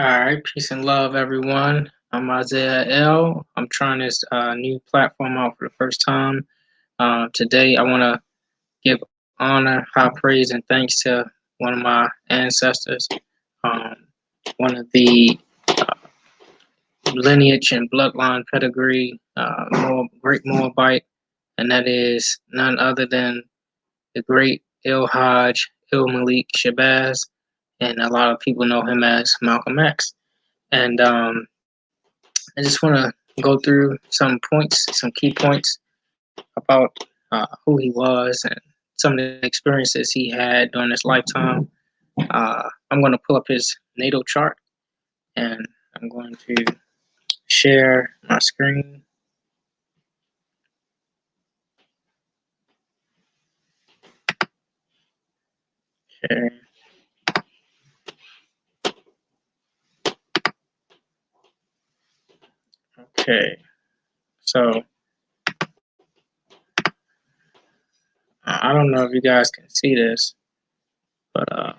All right, peace and love, everyone. I'm Isaiah L. I'm trying this new platform out for the first time. Today, I want to give honor, high praise, and thanks to one of my ancestors, um, one of the lineage and bloodline pedigree, great Moabite, and that is none other than the great Hajj, Malik Shabazz, and a lot of people know him as Malcolm X. And I just want to go through some points, some key points about who he was and some of the experiences he had during his lifetime. I'm going to pull up his natal chart and I'm going to share my screen. Share. Okay, so I don't know if you guys can see this, but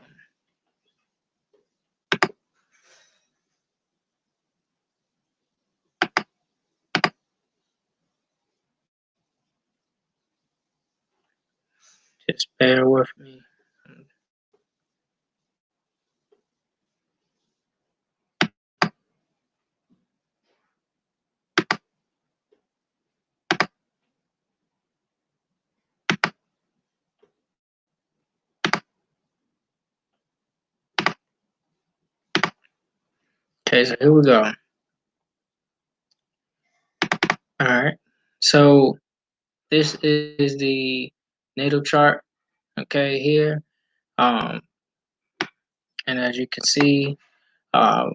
just bear with me. Okay, so here we go. All right, so this is the natal chart. Okay, here. Um, and as you can see, uh,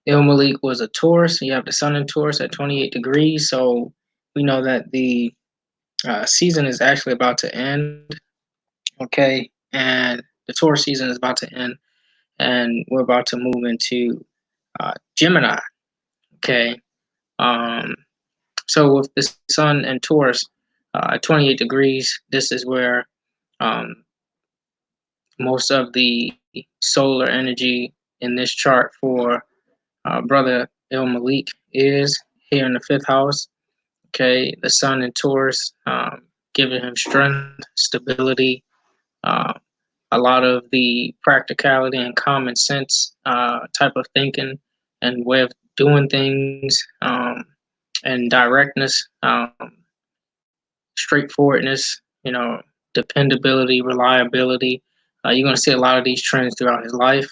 Malik was a Taurus. You have the sun in Taurus at 28 degrees. So we know that the season is actually about to end. Okay. And the Taurus season is about to end. And we're about to move into Gemini. Okay. Um, so with the sun and Taurus at 28 degrees, this is where um, most of the solar energy in this chart for brother Malik is here in the fifth house. Okay, the sun in Taurus, giving him strength, stability, uh, a lot of the practicality and common sense type of thinking and way of doing things, and directness, straightforwardness, dependability, reliability. You're going to see a lot of these trends throughout his life.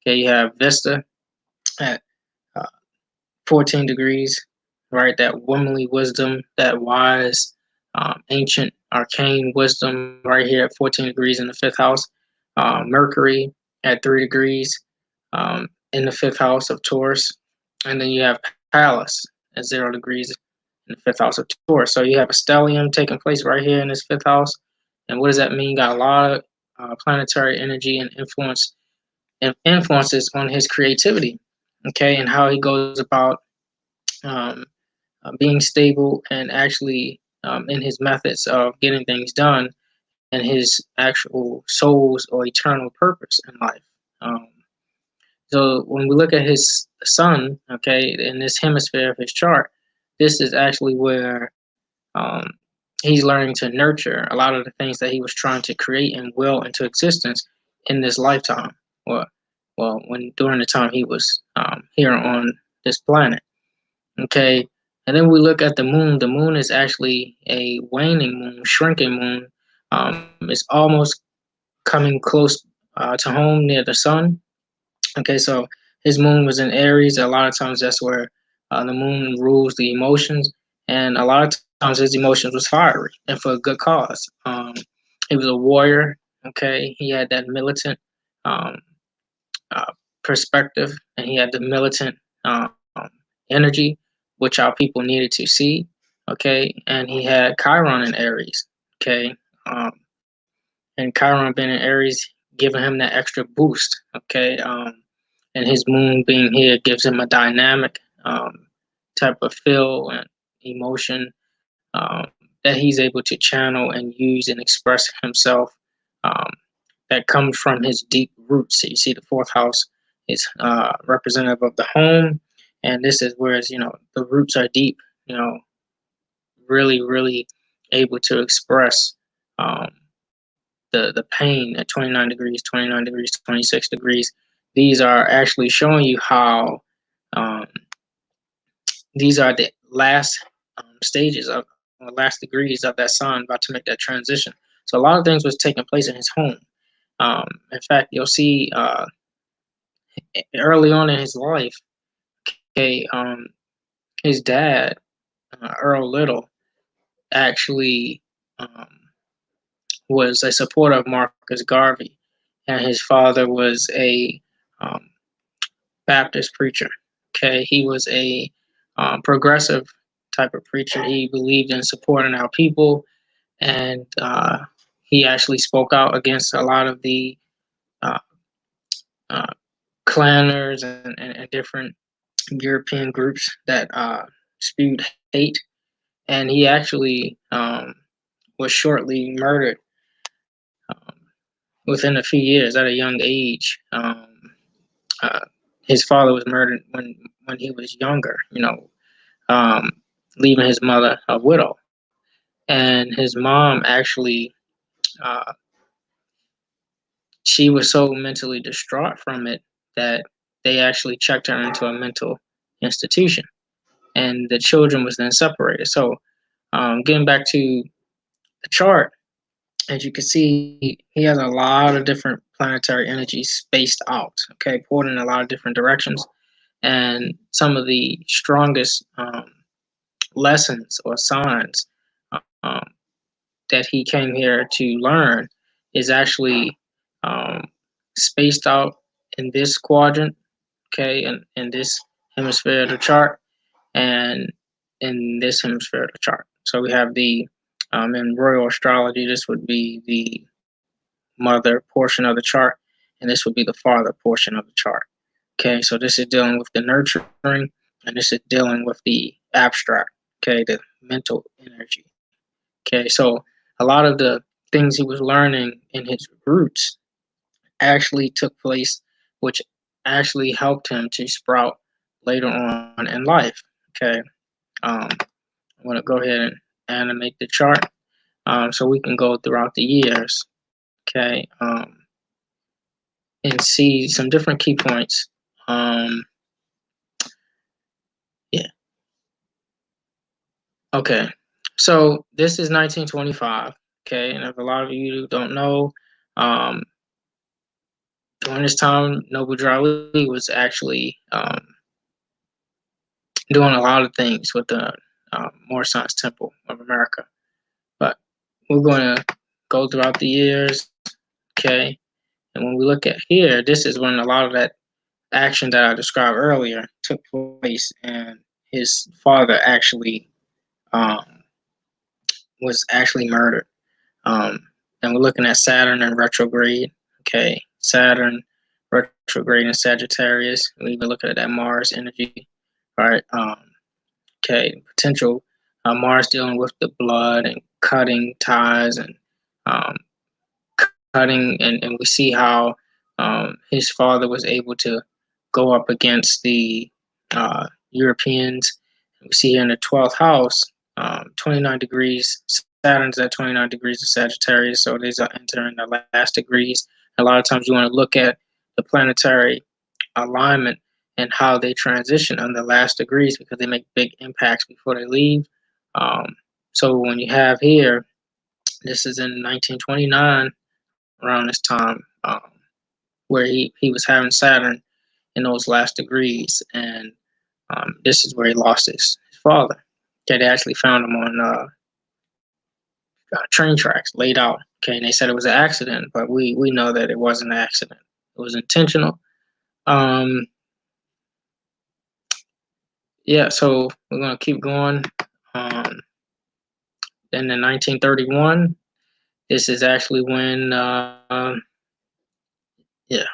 Okay, you have Vesta at uh, 14 degrees, right? That womanly wisdom, that wise, ancient, arcane wisdom, right here at 14 degrees in the fifth house. Mercury at 3 degrees in the fifth house of Taurus. And then you have Pallas at 0 degrees in the fifth house of Taurus. So you have a stellium taking place right here in this fifth house. And what does that mean? Got a lot of planetary energy and influences on his creativity, okay, and how he goes about um, being stable and actually in his methods of getting things done and his actual soul's or eternal purpose in life. Um, so when we look at his sun, okay, in this hemisphere of his chart, this is actually where um, he's learning to nurture a lot of the things that he was trying to create and will into existence in this lifetime. Well, when during the time he was here on this planet. Okay. And then we look at the moon. The moon is actually a waning moon, shrinking moon. It's almost coming close to home near the sun. Okay, so his moon was in Aries. A lot of times that's where the moon rules the emotions. And a lot of times his emotions was fiery and for a good cause. He was a warrior. Okay, he had that militant um, uh, perspective, and he had the militant energy, which our people needed to see. Okay, and he had Chiron in Aries. Okay, um, and Chiron being in Aries, giving him that extra boost. Okay, and his moon being here gives him a dynamic type of feel and emotion um, that he's able to channel and use and express himself. Um, that comes from his deep roots. So you see the fourth house is representative of the home, and this is where the roots are deep. You know, really able to express um, the pain at 29 degrees, 29 degrees, 26 degrees. These are actually showing you how um, these are the last stages of last degrees of that sun about to make that transition. So a lot of things was taking place in his home. In fact, you'll see early on in his life, okay, his dad, Earl Little, actually um, was a supporter of Marcus Garvey, and his father was a um, Baptist preacher. Okay, he was a progressive type of preacher. He believed in supporting our people, and he actually spoke out against a lot of the uh, uh, clanners and different European groups that spewed hate. And he actually was shortly murdered um, within a few years at a young age. Uh, his father was murdered when he was younger, um, leaving his mother a widow. And his mom actually, uh, she was so mentally distraught from it that they actually checked her into a mental institution, and the children was then separated. So, getting back to the chart, as you can see, he has a lot of different planetary energies spaced out, okay, pulled in a lot of different directions. And some of the strongest lessons or signs um, that he came here to learn is actually um, spaced out in this quadrant, okay, in this hemisphere of the chart, and in this hemisphere of the chart. So we have the in royal astrology, this would be the mother portion of the chart, and this would be the father portion of the chart. Okay, so this is dealing with the nurturing, and this is dealing with the abstract, okay, the mental energy. Okay, so a lot of the things he was learning in his roots actually took place, which actually helped him to sprout later on in life. Okay, I'm going to go ahead and animate the chart so we can go throughout the years. Okay, and see some different key points. Yeah. Okay. So this is 1925. Okay, and if a lot of you don't know, um, during this time, Noble Drew Ali was actually doing a lot of things with the Moorish Science Temple of America. But we're going to go throughout the years. Okay, and when we look at here, this is when a lot of that action that I described earlier took place, and his father actually um, was actually murdered. Um, and we're looking at Saturn in retrograde. Okay, Saturn retrograde in Sagittarius. We even looking at that Mars energy. All right. Okay, potential Mars dealing with the blood and cutting ties and um, cutting, and we see how his father was able to go up against the Europeans. We see here in the 12th house, 29 degrees. Saturn's at 29 degrees of Sagittarius, so these are entering the last degrees. A lot of times you want to look at the planetary alignment and how they transition on the last degrees because they make big impacts before they leave. Um, so when you have here, this is in 1929, around this time, where he was having Saturn in those last degrees, and this is where he lost his father. Okay, they actually found him on train tracks, laid out. Okay, and they said it was an accident, but we know that it wasn't an accident. It was intentional. Um, yeah, so we're gonna keep going. Um, then in 1931, this is actually when yeah,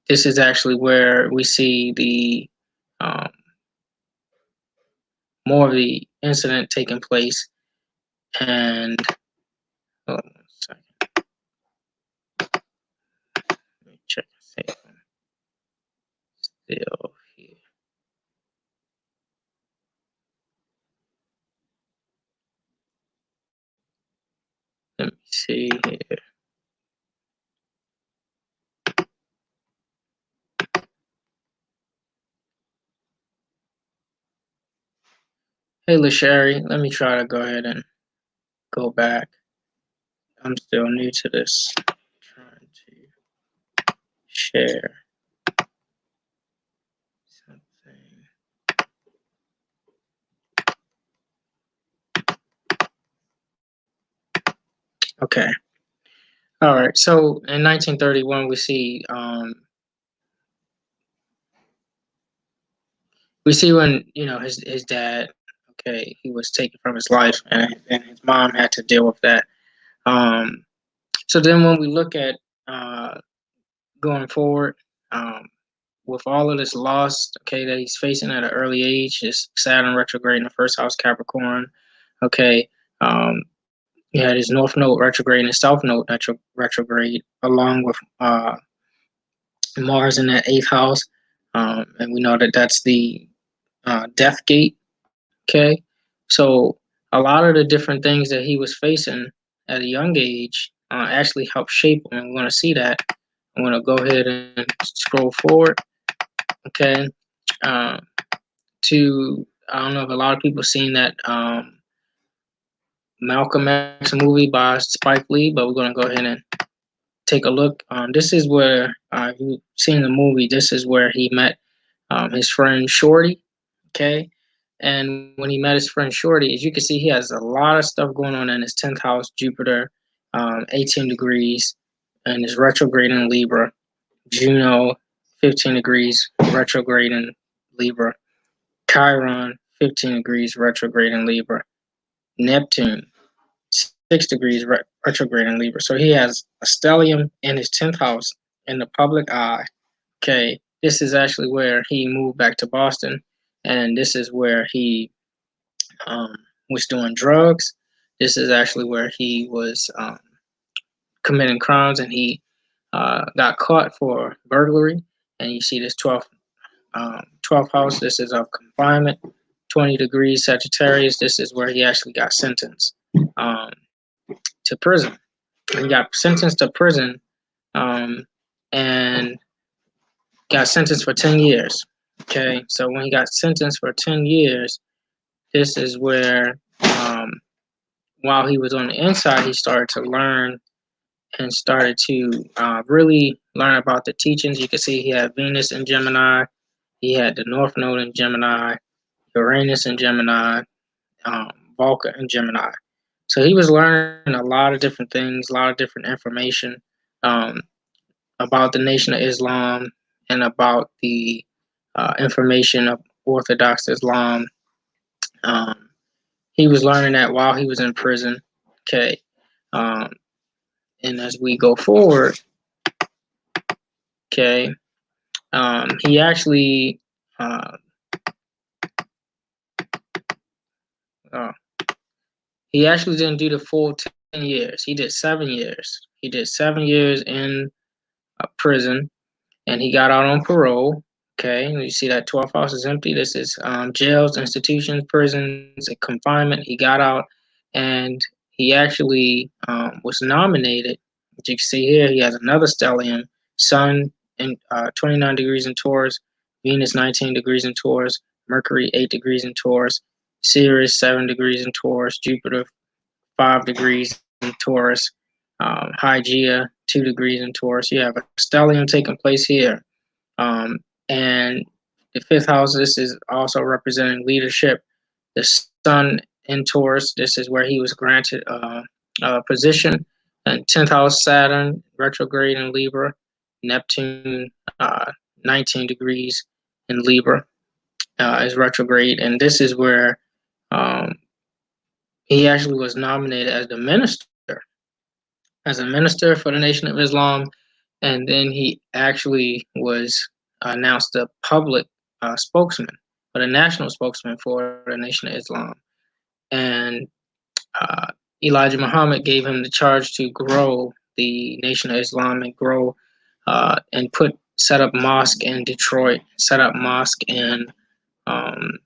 this is actually where we see the um, more of the incident taking place. And oh, Hey, LaSherry, let me try to go ahead and go back. I'm still new to this. Trying to share something. Okay. All right. So in 1931, we see when his dad. Okay, he was taken from his life, and his mom had to deal with that. Um, so then when we look at uh, going forward, um, with all of this loss, okay, that he's facing at an early age, his Saturn retrograde in the first house, Capricorn. Okay, um, you had his North Node retrograde and his South Node retrograde, along with Mars in that eighth house, and we know that that's the death gate. Okay, so a lot of the different things that he was facing at a young age actually helped shape him. And we want to see that. I'm going to go ahead and scroll forward. Okay, uh, to I don't know if a lot of people seen that Malcolm X movie by Spike Lee, but we're going to go ahead and take a look. This is where if you've seen the movie. This is where he met his friend Shorty. Okay, and when he met his friend Shorty, as you can see, he has a lot of stuff going on in his 10th house, Jupiter, 18 degrees, and his retrograde in Libra. Juno, 15 degrees, retrograde in Libra. Chiron, 15 degrees, retrograde in Libra. Neptune, 6 degrees, retrograde in Libra. So he has a stellium in his 10th house in the public eye. Okay, this is actually where he moved back to Boston, and this is where he um, was doing drugs. This is actually where he was committing crimes, and he got caught for burglary. And you see this 12th house. This is of confinement. 20 degrees Sagittarius. This is where he actually got sentenced um, to prison. He got sentenced to prison um, and got sentenced for 10 years. Okay, so when he got sentenced for 10 years, this is where, while he was on the inside, he started to learn and started to really learn about the teachings. You can see he had Venus in Gemini, he had the North Node in Gemini, Uranus in Gemini, Vulcan in Gemini. So he was learning a lot of different things, a lot of different information um, about the Nation of Islam and about the information of Orthodox Islam. Um, he was learning that while he was in prison. Okay. Um, and as we go forward, okay, he actually uh, uh, he actually didn't do the full 10 years. He did 7 years. He did 7 years in prison, and he got out on parole. Okay, you see that 12th house is empty. This is jails, institutions, prisons, and confinement. He got out, and he actually was nominated. As you can see here, he has another stellium, Sun in 29 degrees in Taurus, Venus 19 degrees in Taurus, Mercury 8 degrees in Taurus, Sirius 7 degrees in Taurus, Jupiter 5 degrees in Taurus, Hygeia 2 degrees in Taurus. You have a stellium taking place here. Um, and the fifth house, this is also representing leadership. The sun in Taurus, this is where he was granted a position. And 10th house, Saturn, retrograde in Libra. Neptune, 19 degrees in Libra, is retrograde. And this is where um, he actually was nominated as a minister for the Nation of Islam, and then he actually was announced a public spokesman, but a national spokesman for the Nation of Islam. And uh, Elijah Muhammad gave him the charge to grow the Nation of Islam and grow and set up mosque in Detroit, set up mosque in um,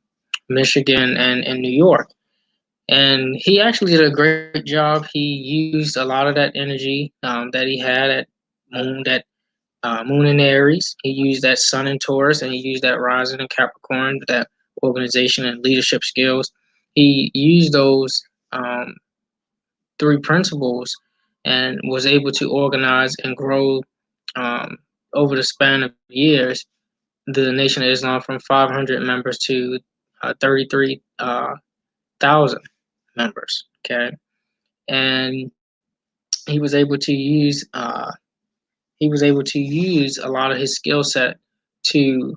Michigan and in New York. And he actually did a great job. He used a lot of that energy that he had at Moon in Aries. He used that Sun in Taurus, and he used that rising in Capricorn, that organization and leadership skills. he used those three principles and was able to organize and grow um, over the span of years the Nation of Islam from 500 members to 33,000 members. Okay, and he was able to use a lot of his skill set to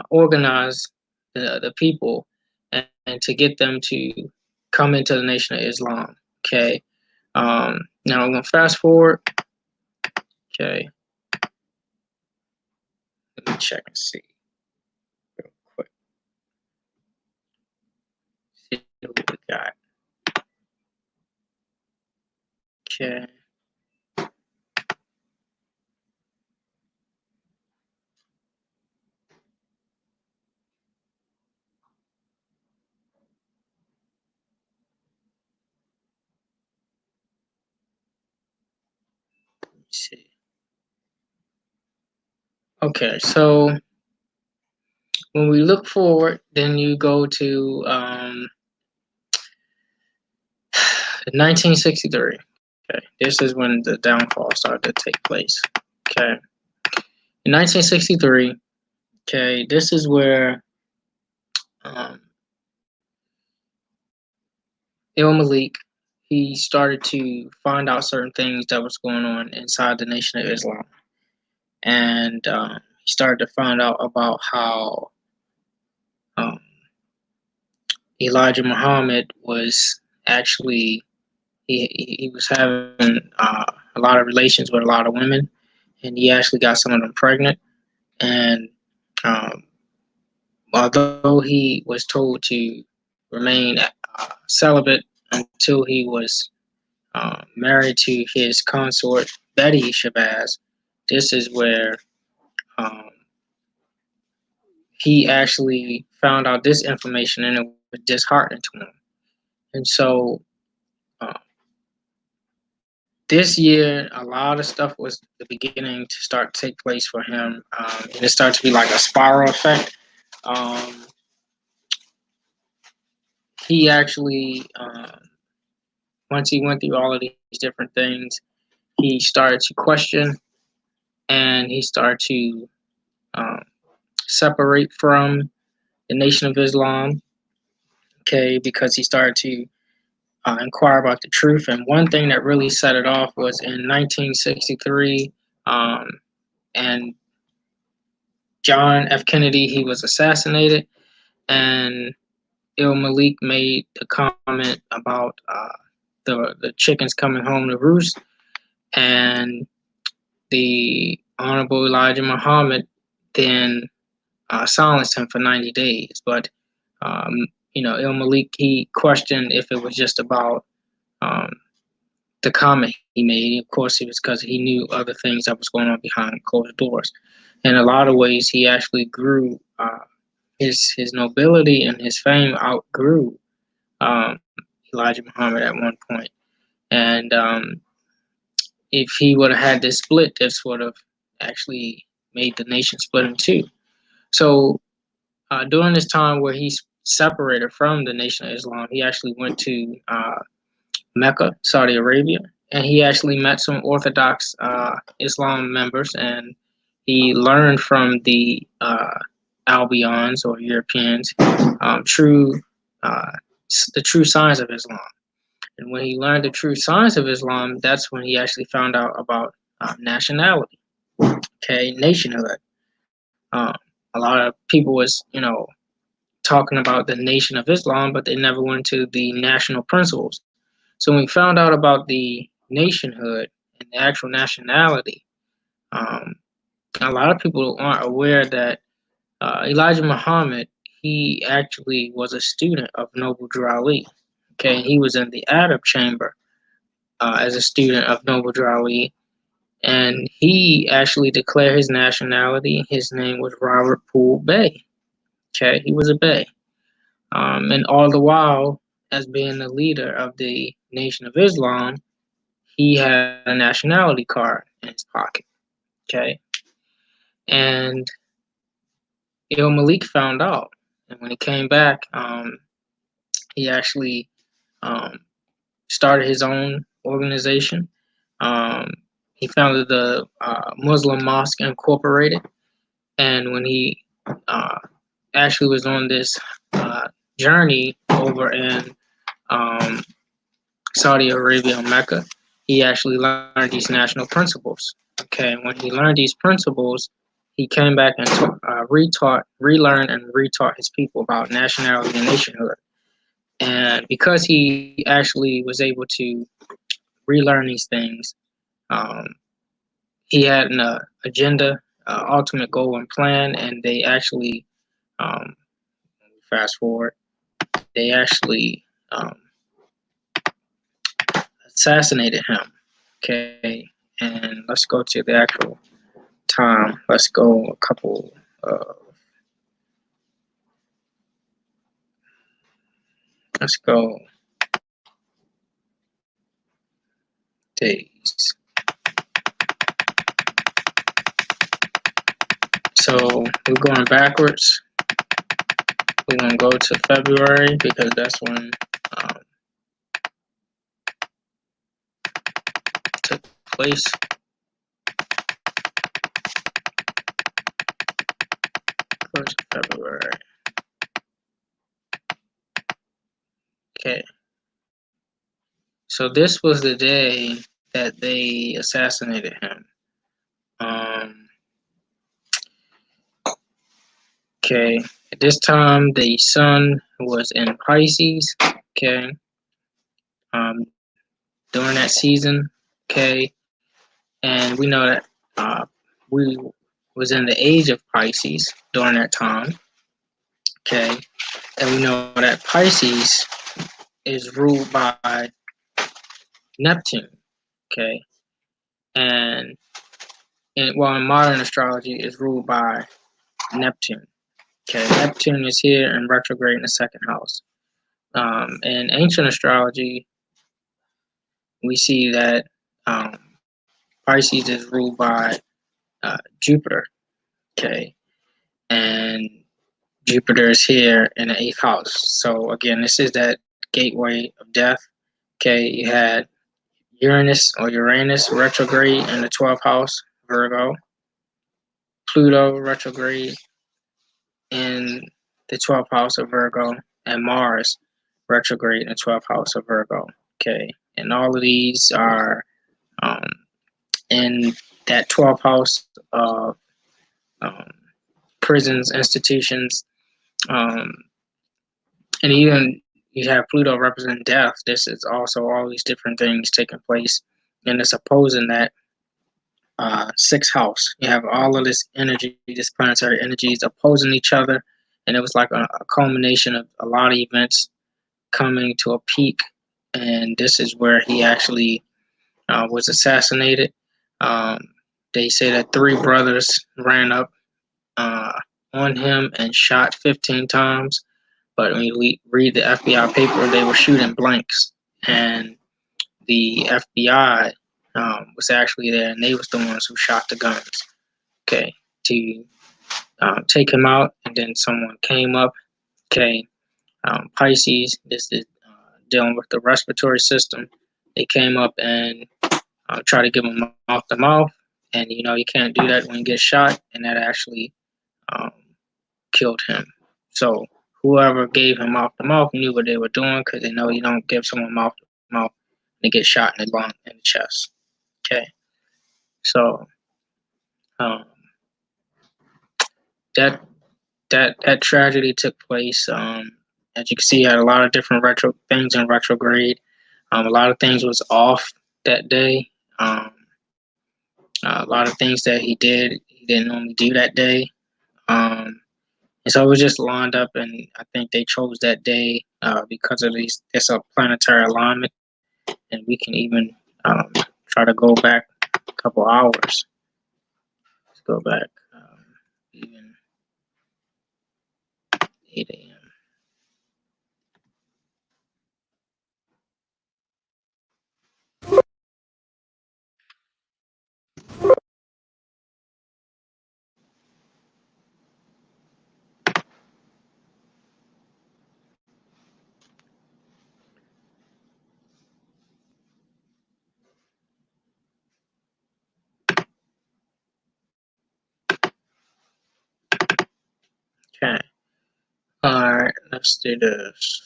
organize the people and to get them to come into the Nation of Islam. Okay, now I'm gonna fast forward. Okay, let me check and see real quick. See what we got. Okay. See. Okay, so when we look forward, then you go to 1963. Okay, this is when the downfall started to take place. Okay, in 1963. Okay, this is where um, Malik he started to find out certain things that was going on inside the Nation of Islam, and he started to find out about how um, Elijah Muhammad was actually he was having a lot of relations with a lot of women, and he actually got some of them pregnant. And um, although he was told to remain celibate until he was married to his consort Betty Shabazz, this is where um, he actually found out this information, and it was disheartening to him. And so uh, this year, a lot of stuff was the beginning to start to take place for him, and it started to be like a spiral effect. Um, he actually, once he went through all of these different things, he started to question and he started to um, separate from the Nation of Islam, okay, because he started to inquire about the truth. And one thing that really set it off was in 1963, and John F. Kennedy, he was assassinated, and Malik made the comment about the chickens coming home to roost, and the Honorable Elijah Muhammad then silenced him for 90 days. But um, Malik he questioned if it was just about um, the comment he made. Of course, it was because he knew other things that was going on behind closed doors. In a lot of ways, he actually grew. His nobility and his fame outgrew um, Elijah Muhammad at one point. And if he would have had this split, this would have actually made the nation split in two. So during this time where he's separated from the Nation of Islam, he actually went to Mecca, Saudi Arabia, and he actually met some Orthodox Islam members, and he learned from the Albions or Europeans true uh, the true signs of Islam. And when he learned the true signs of Islam, that's when he actually found out about nationality, okay, nationhood. Um, a lot of people was, talking about the Nation of Islam, but they never went to the national principles. So when we found out about the nationhood and the actual nationality, um, a lot of people aren't aware that Elijah Muhammad, he actually was a student of Noble Drew Ali. Okay, he was in the Adab chamber as a student of Noble Drew Ali, and he actually declared his nationality. His name was Robert Poole Bey. Okay, he was a Bey. And all the while, as being the leader of the Nation of Islam, he had a nationality card in his pocket. Okay, and Malik found out, and when he came back, He actually um, started his own organization. Um, he founded the Muslim Mosque Incorporated, and when he uh, actually was on this journey over in um, Saudi Arabia, Mecca, he actually learned these national principles. Okay, and when he learned these principles, he came back and relearned, and retaught his people about nationality and nationhood. And because he actually was able to relearn these things, um, he had an agenda, ultimate goal, and plan, and they actually, um, fast forward, they actually assassinated him. Okay, and let's go to the actual time. Let's go a couple. Let's go days. So we're going backwards. We're gonna go to February because that's when um, took place. First of February. Okay. So this was the day that they assassinated him. Um, okay. At this time, the sun was in Pisces. Okay. Um, during that season. Okay. And we know that we was in the age of Pisces during that time. Okay. And we know that Pisces is ruled by Neptune. Okay. And well, in modern astrology, is ruled by Neptune. Okay, Neptune is here in retrograde in the second house. In ancient astrology, we see that um, Pisces is ruled by Jupiter. Okay, and Jupiter is here in the eighth house. So again, this is that gateway of death. Okay, you had Uranus retrograde in the 12th house, Virgo. Pluto retrograde in the 12th house of Virgo, and Mars retrograde in the 12th house of Virgo. Okay, and all of these are um, in that 12th house of um, prisons, institutions, um, and even you have Pluto represent death. This is also all these different things taking place, and it's opposing that sixth house. You have all of this energy, this planetary energies opposing each other, and it was like a culmination of a lot of events coming to a peak. And this is where he actually was assassinated. Um, they say that three brothers ran up uh, on him and shot 15 times. But when you read the FBI paper, they were shooting blanks, and the FBI was actually there, and they was the ones who shot the guns. Okay, to take him out, and then someone came up. Okay, Pisces. This is dealing with the respiratory system. They came up and tried to give him mouth to mouth, and you can't do that when you get shot, and that actually um, killed him. So whoever gave him mouth to mouth knew what they were doing because they know you don't give someone mouth to mouth and they get shot in the lung and the chest. Okay, so um, that that tragedy took place. As you can see, had a lot of different retro things in retrograde. A lot of things was off that day. Um, a lot of things that he didn't normally do that day. And so it was just lined up, and I think they chose that day because of these. It's a planetary alignment, and we can even try to go back a couple hours. Let's go back even 8 a.m. All right, let's do this.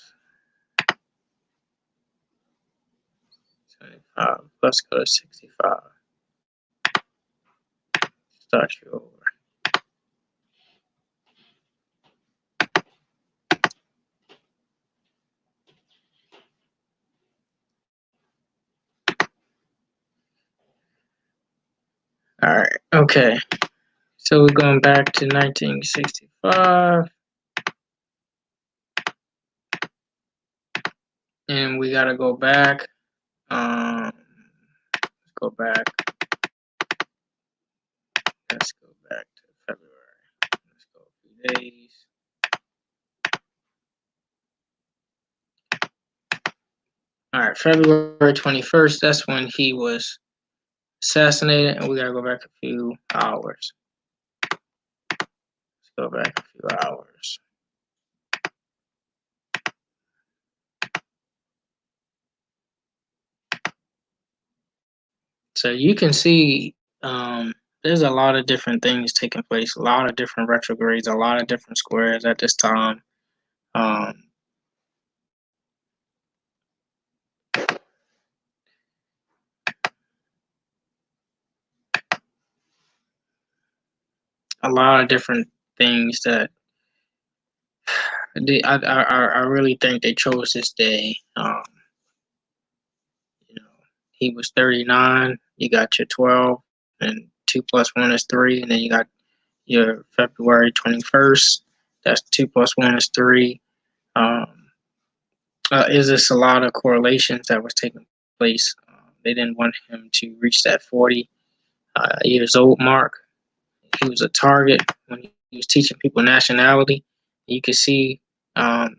25. Let's go to 65. Start you over. All right, okay. So we're going back to 1965. And we gotta go back. Let's go back. Let's go back to February. Let's go a few days. All right, February 21st, that's when he was assassinated, and we gotta go back a few hours. Let's go back a few hours. So you can see there's a lot of different things taking place, a lot of different retrogrades, a lot of different squares at this time. A lot of different things that I really think they chose this day. You know, he was 39. You got your 12, and 2 plus 1 is 3, and then you got your February 21st. That's 2 plus 1 is 3. Is this a lot of correlations that was taking place? They didn't want him to reach that 40 years old mark. He was a target when he was teaching people nationality. You can see the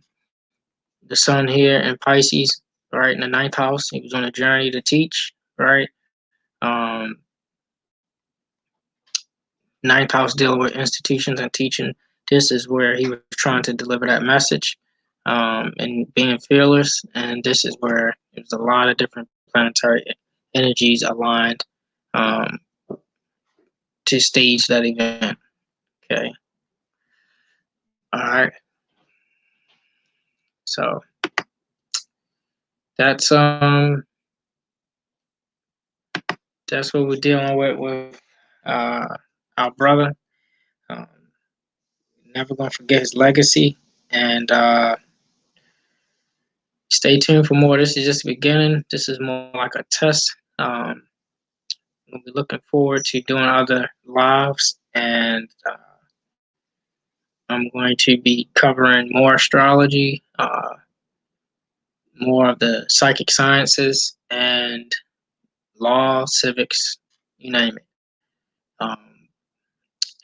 sun here in Pisces, right in the ninth house. He was on a journey to teach, right? Um, Ninth house dealing with institutions and teaching. This is where he was trying to deliver that message and being fearless. And this is where there's a lot of different planetary energies aligned to stage that event. Okay. All right. So that's what we're dealing with our brother. Um, Never gonna forget his legacy, and stay tuned for more. This is just the beginning. This is more like a test. We'll be looking forward to doing other lives, and I'm going to be covering more astrology, more of the psychic sciences, and law, civics, you name it. Um,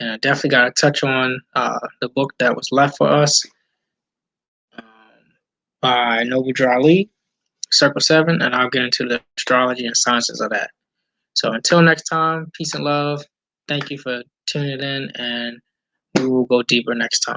and I definitely got to touch on the book that was left for us um, by Noble Lee, Circle 7, and I'll get into the astrology and sciences of that. So until next time, peace and love. Thank you for tuning in, and we will go deeper next time.